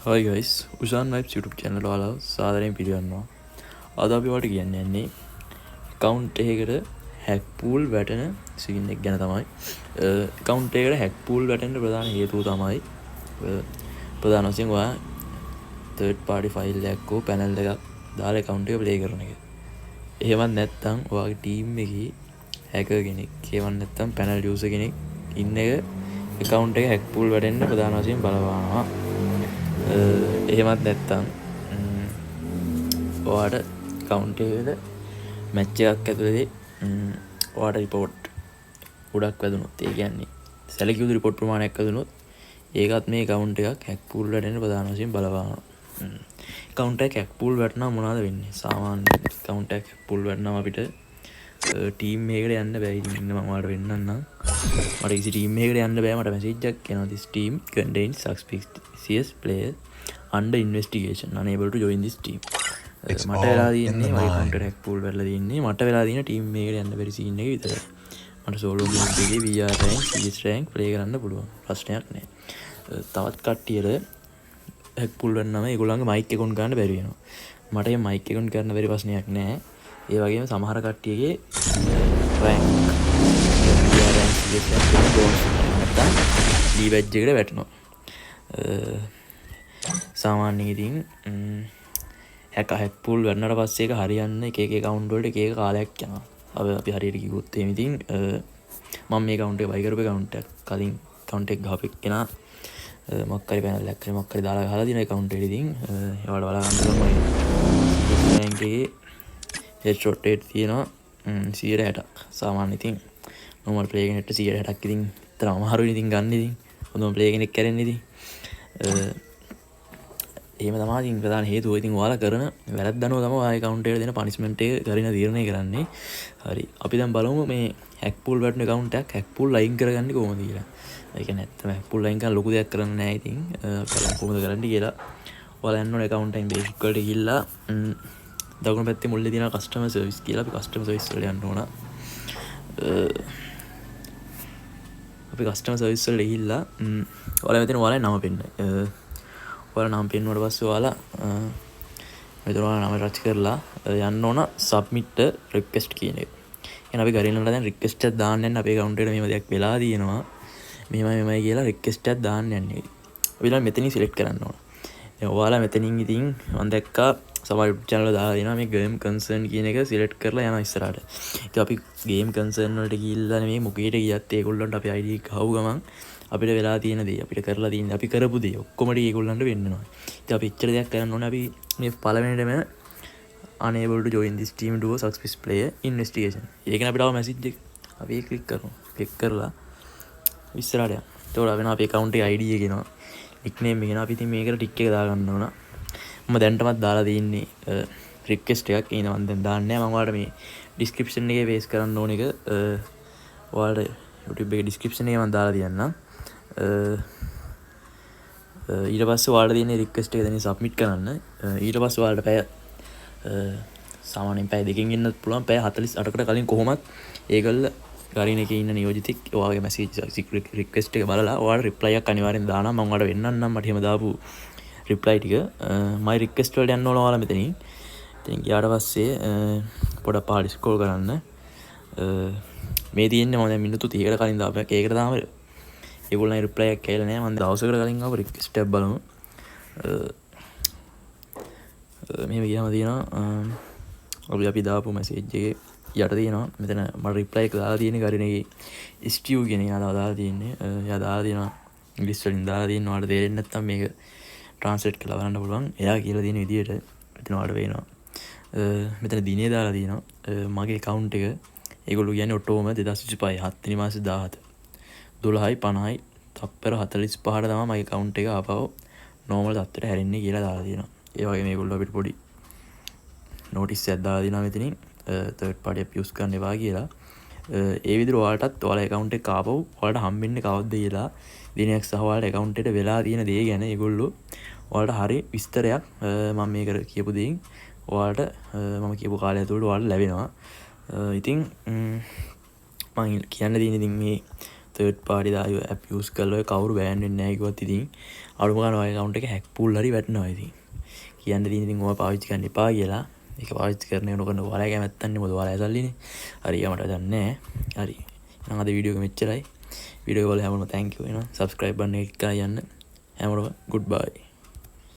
Hi guys, උසාන් vibes YouTube channel වල සාදරයෙන් පිළිගන්නවා. අද අපි ඔයාලට කියන්න යන්නේ account එකකට hack pool වැටෙන scene එක ගැන තමයි. account එකකට hack pool වැටෙන්න ප්‍රධාන හේතුව තමයි ප්‍රධාන වශයෙන් ඔයා third party file එකක් හෝ panel එකක් දාලා account එක play කරන එක. එහෙමත් නැත්නම් ඔයාගේ team එකේ hacker කෙනෙක්, එහෙමත් නැත්නම් panel user කෙනෙක් ඉන්න එක account එක hack pool වැටෙන්න ප්‍රධාන වශයෙන් බලපානවා. එහෙමත් නැත්තම් ඔයාට account එකට match එකක් ඇතුලේ ඔයාට report ගොඩක් වැදුනොත් ඒ කියන්නේ select user report ප්‍රමාණයක් වැදුනොත් ඒකත් මේ account එකක් hack pool වලට ප්‍රධාන වශයෙන් බලපානවා. account එක hack pool වැටුණා මොනවද වෙන්නේ? සාමාන්‍ය account එක hack pool වැටුණාම අපිට team එකකට යන්න බෑ. ඉතින් ඉන්න මම ඔයාලට වෙන්නන්නම්. මට කිසි team එකකට යන්න බෑ. මට message එකක් එනවා this team contains suspicious players under investigation, unable to join this team. මට වෙලා තියෙන්නේ මගේ account එක hack pool වෙලා තියෙන්නේ. මට වෙලා තියෙන team එකකට යන්න බැරි scene එක විතරයි. මට solo game එකේ VR rank, CS rank play කරන්න පුළුවන්. ප්‍රශ්නයක් නෑ. තවත් කට්ටියට hack pool වෙනනම ඒගොල්ලන්ගේ mic account ගන්න බැරි වෙනවා. මට මේ mic account ගන්න බැරි ප්‍රශ්නයක් නෑ. ඒ වගේම සමහර කට්ටියගේ rank VR rank, CS rank bonus නැත්තම් D badge එකට වැටෙනවා. සාමාන්‍යයෙන් ඉතින් hack pool වෙනනට පස්සේ ඒක හරියන්න එක account වලට එක කාලයක් යනවා. අපි හරියට කිව්වොත් එහෙම ඉතින් මම මේ account එක buy කරපු account එක කලින් account එක ගහපු කෙනා මොකක් හරි panel එකක් මොකක් හරි දාලා ගහලා තියෙන account එකට ඉතින් ඒවට බලා ගන්න පුළුවන් මගේ rank එකේ headshot rate තියෙනවා 160ක්. සාමාන්‍ය ඉතින් normal play කෙනෙක්ට 160ක් ඉතින් තරම අමාරුයි ඉතින් ගන්න ඉතින් හොඳම play කෙනෙක් කරන්නේ ඉතින් එහෙම තමයි ඉතින් ප්‍රධාන හේතුව. ඉතින් ඔයාලා කරන වැරද්ද අනුව තමයි ඔයාගේ account එකට දෙන punishment එක කරගෙන තීරණය කරන්නේ. හරි. අපි දැන් බලමු මේ hack pool වැටෙන account එකක් hack pool line කරගන්නේ කොහොමද කියලා. ඒ කියන්නේ නැත්තම් hack pool line කරන ලොකු දෙයක් කරන්න නෑ ඉතින්. බලමු කොහොමද කරන්නේ කියලා. ඔයාලා යන්න ඕනේ account එකෙන් basic වලට ගිහිල්ලා දකුණු පැත්තේ මුල්ලේ තියෙන customer service කියලා අපි customer service වලට යන්න ඕන. අපි customer service වලට ගිහිල්ලා ඔයාලා මෙතන ඔයාලගේ නම පෙන්නයි. ඔයාලා නම පෙන්නුවට පස්සේ ඔයාලා මෙතන ඔයාලා නම රච් කරලා යන්න ඕන submit request කියන එක. එහෙනම් අපි ගරින් වල දැන් request එකක් දාන්න යන්න අපේ account එකට මෙහෙම දෙයක් වෙලා තියෙනවා. මෙහෙමයි කියලා request එකක් දාන්න යන්නේ. අපි ඊළඟ මෙතනින් select කරන්න ඕන. දැන් ඔයාලා මෙතනින් ඉතින් මම දැක්කා සමහර YouTube channel වල දාලා දෙනවා මේ game concern කියන එක select කරලා යනවා ඉස්සරහට. ඉතින් අපි game concern වලට ගිහිල්ලා නෙමෙයි මොකේට ගියත් ඒගොල්ලන්ට අපි ID එක ගහුව ගමන් අපිට වෙලා තියෙන දේ අපිට කරලා තියෙන අපි කරපු දේ ඔක්කොම ටික ඒගොල්ලන්ට වෙන්නනවා. ඉතින් අපි ඉච්චර දෙයක් කරන්න ඕනේ. අපි මේ පළවෙනිටම unable to join this team do a suspicious player investigation. ඒකනේ අපිට ආව message එක. අපි ඒක click කරමු. click කරලා ඉස්සරහට යන්න. ඒතකොට අපේ අපේ account එකේ ID එක එනවා. nickname එක එනවා. අපි ඉතින් මේකට tick එක දාගන්න ඕන. මම දැන්ටමත් දාලා තියෙන්නේ request එකක්. ඒ මම දැන් දාන්නේ නැහැ. මම ඔයාලට මේ description එකේ paste කරන්න ඕන එක ඔයාලට YouTube එකේ description එකේ මම දාලා තියන්නම්. ඊට පස්සේ ඔයාලට තියෙන රික්වෙස්ට් එක දැන් සබ්මිට් කරන්න. ඊට පස්සේ ඔයාලට පැය සාමාන්‍යයෙන් පැය දෙකකින් ඉන්නත් පුළුවන්. පැය 48කට කලින් කොහොමත් ඒගොල්ල ගරින් එකේ ඉන්න නියෝජිතෙක් ඔයාගේ මැසේජ් රික්වෙස්ට් එක බලලා ඔයාලට රිප්ලයි එකක් අනිවාර්යෙන් දානවා. මම ඔයාලට වෙන්නන්නම් මට එහෙම දාපු රිප්ලයි ටික මයි රික්වෙස්ට් වලට යන්න ඕන ඔයාලා මෙතනින්. ඉතින් ඊට පස්සේ පොඩක් පහළ ස්ක්‍රෝල් කරන්න. මේ තියෙන්නේ මම දැන් මිනිත්තු 30කට කලින් දාපු එකක්. ඒකට තාම ඒගොල්ලන් රිප්ලයි එකක් කියලා නෑ. මම දවසකට කලින් ආපු රික්වෙස්ට් එකක් බලමු. මෙහෙම ගියාම තියෙනවා අපි දාපු මැසේජ් එකේ යට තියෙනවා මෙතන මට රිප්ලයි එක දාලා තියෙන්නේ ගරිනගේ ස්ටිව් කියන එයා දාලා තියෙන්නේ. එයා දාලා තියෙනවා ඉංග්‍රීසි වලින් දාලා තියෙනවා. ඔයාලට තේරෙන්නේ නැත්නම් මේක ට්‍රාන්ස්ලේට් කරලා බලන්න පුළුවන්. එයා කියලා තියෙන විදිහට මෙතන ඔයාලට පේනවා. මෙතන දිනේ දාලා තියෙනවා. මගේ account එක ඒගොල්ලෝ කියන්නේ ඔක්ටෝබර් 2025 7 වෙනි මාසේ 17 12:50 තප්පර 45ට තමයි මගේ account එක ආපහු normal තත්ත්වයට හැරෙන්නේ කියලා දාලා තියෙනවා. ඒ වගේ මේගොල්ලෝ අපිට පොඩි notice එකක් දාලා දෙනවා මෙතනින් third party app use කරන්න එපා කියලා. ඒ විදිහට ඔයාලටත් ඔයාලා account එක ආපහු ඔයාලට හම්බෙන්නේ කවද්ද කියලා දිනයක් සහ ඔයාලට account එකට වෙලා තියෙන දේ ගැන ඒගොල්ලෝ ඔයාලට හරි විස්තරයක් මම මේක කියපු දෙයින් ඔයාලට මම කියපු කාලය ඇතුළත ඔයාලට ලැබෙනවා. ඉතින් මම කියන්න තියෙන ඉතින් මේ තර්ඩ් පාටි දායෝ ඇප් යූස් කරලා ඔය කවුරු බෑන් වෙන්නේ නැහැ කිව්වත් ඉතින් අඩුම ගානේ ඔය account එක hack pull හරි වැටෙනවා ඉතින්. කියන්න තියෙන ඉතින් ඔයා පාවිච්චි කරන්න එපා කියලා. ඒක පාවිච්චි කරන වෙනකොට ඔයාලා කැමැත්තන්නේ මොකද ඔයාලා ඇසල්ලිනේ. හරි මට දන්නේ නැහැ. හරි. එහෙනම් අද වීඩියෝ එක මෙච්චරයි. වීඩියෝ එක බලලා හැමෝටම thank you වෙනවා. subscribe button එක click කරලා යන්න. හැමෝටම goodbye.